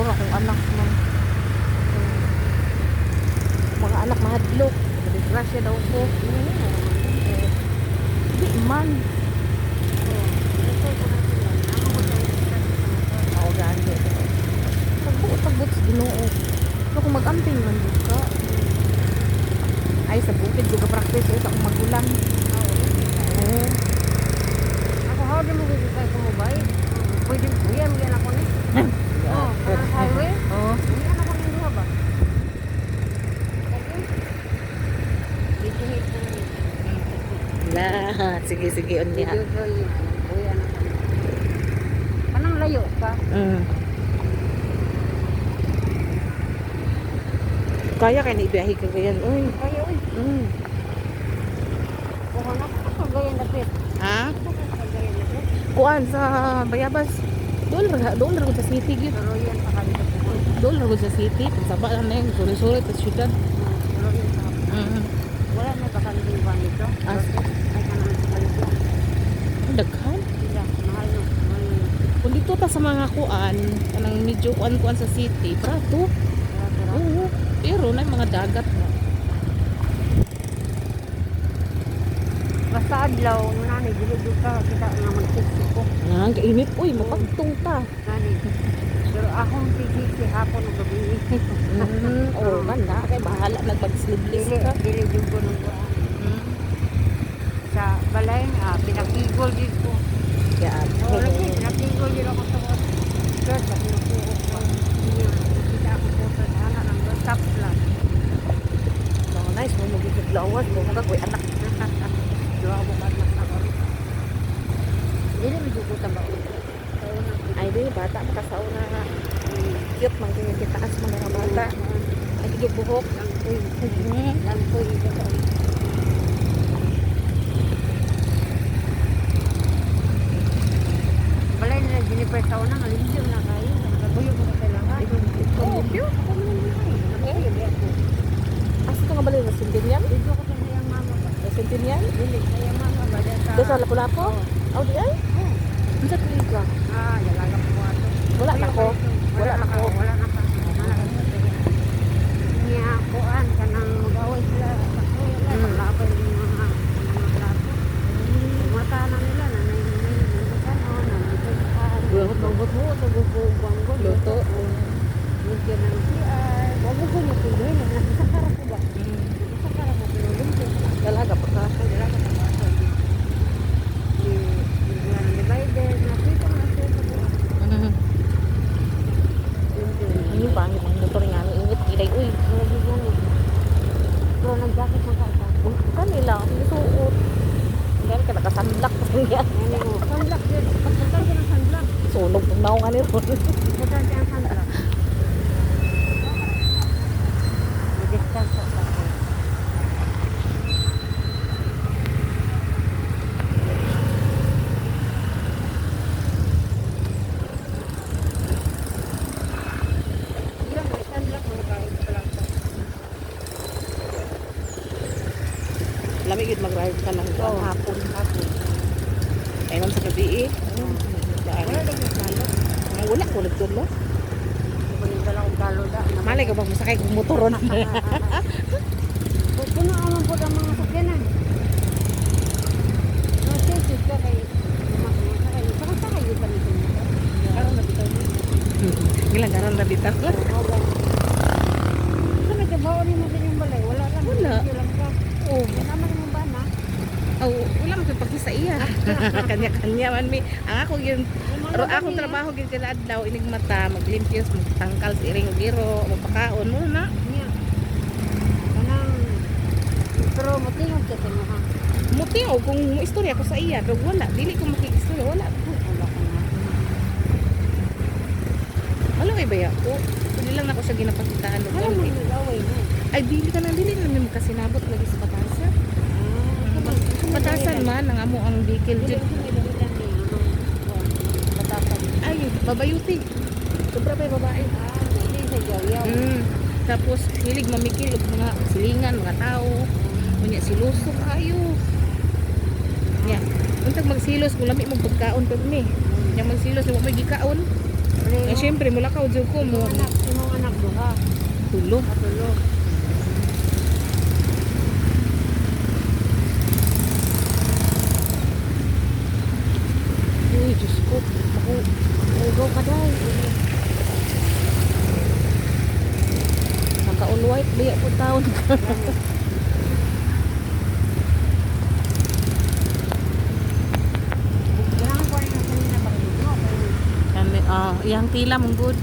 siguro akong anak man. Mga anak mahadlok. Disgrasya daw ko. Di man. Oo, gani. Tagbot sa Ginoo. So kung mag-amping man dito ka. Ay, sa bukid ko ka-practice sa akong magulang. Oo. Ako how din mo gugukay ko mo ba? Pwede buyan yan ako ni. Oh, sa highway. Oo. Buyan ako ni duha ba? Dito hito. La, sige unya. Buyan ako. Kanang layo ka? Kaya kayo na ibiyahe ka ganyan. Uy. Kaya uy. Kuha na ko kagayan na pit. Ha? Kagayan na pit. Kuan sa Bayabas. Doon ra sa city gyud. Pero yan pa kami sa puno. Doon ra sa city, pagsaba lang na yung suri-suri sa syudad. Pero yan pa. Wala na ba kami din ba nito? As Ay kanang sa Malaysia. daghan. Sila, mahal no. Mahal no. Kung dito ta sa mga kuan, kanang medyo kuan sa city, prato. Oo. Pero na mga dagat na. Basta adlaw, nani, dili ka kita nga magsisiko. Nga, kainit. Uy, mapagtong ta. Nani. Pero akong si hapon ng gabi. Oo, ganda. Kaya bahala nagpag-sleeveless Dili, ka. dili yung ko nung sa balay, pinakigol din ko. Yan. Oo, lagi, pinakigol din ako sa skirt, at nakuha ko. Kita ako po sa sana ng top lang. So, nice. Mo magiging lawas. Mo magagawin anak. Dua ako ba ako. Dili, medyo ko taba. Ay, di, bata. Makasaw na nga. Cute, magiging kitaas mga bata. Ay, tigil buhok. Lampoy ito. Balay nila Jennifer taon na ngalimjim na kayo. Nagbuyo ko na kailangan. Kumupyo? Nagbuyo ba ako? Asa ka nga bali na Centennial? Dito ko sa iyang mama ba? Sa Centennial? Dili, sa iyang mama ba? Doon sa Lapu-Lapu? Oo. Oh, di ay? Ano sa tuwid ka? Yalaga po ato. Wala na ko. Wala na ko. Wala na ka. Niya kuan kanang mag-away sila. Paglapay yung mga plato. Mata na nila na Magbut-but sa bubong ko. Luto. Mungkin ng CR. Wag ko niya pinduin. Nasa kara ko ba? Nasa kara mo pinulong ko. Dalaga pa ka. Dalaga pa ba? Yung divider. Nakita na siya sa buwan. Ano yung pangit ang motor nga? Init, ilay. Uy, Grabe yan eh. Pero nag-jacket ng kata. kanila. Hindi suot. Hindi ka nakasanlak pa niya. Yan o. Sunblock din. Pagkakal ka ng sunblock. Sunog pag naong ano yun. Pagkakal ka ng sunblock. Mag-distance sa kata. Ilang may sunblock mo nagkakain sa palangka. Lamig yun mag-ride ka ng Oo. hapon. Hapon. Ay, naman sa gabi eh. Wala lang yung salo. Wala ko nagtulo. Kunin ka lang ang talo da. Malay ka ba masakay kung motoron? Puno naman po ang mga sakyanan. Sensitive ka kay masakay. Sakay yung kami sa mga. Karoon na bitaw niya. Ilang karon na dito. Sa may kabaw ni mo sa inyong balay. Wala lang. Wala. Hindi lang ka. Oh, Yan naman yung ba na? wala mo pag sa iya. Kanya-kanya man mi. Ang ako yun, ako trabaho gyud kada adlaw inig mata, maglimpyos, magtangkal sa iring giro, magpakaon mo na. Niya. Kanang pero matingog ka sa mga. Muti o kung istorya ko sa iya, pero wala, dili ko makikistorya, wala. Wala ka na. Wala kay baya ko. Dili lang ako siya ginapakitaan og Alam mo konti. yung away mo. Ay dili ka na dili na mi makasinabot lagi sa Batasan. Batasan man ang amo ang bikil Hindi jud. ko nilamitan niya. Batasan. Ay, babayuti. Sobra pa yung babae. Hindi sa yaw-yaw. Tapos hilig mamikil og mga silingan, mga tao. Unya siluso kayo. Nya, untag magsilos kung lami mo pagkaon pag mi. Nya magsilos mo may gikaon. Diri, Eh, syempre, mula ka, udyo ko mo. imong anak duha. Tulo. Katulo. Uy, Diyos ko. Ako, ugaw ka dahil. Naka-all-white, biya po taon ka. Kailangan ko rin na kanina pag-ibig mo. Kami, iyang tila mong good.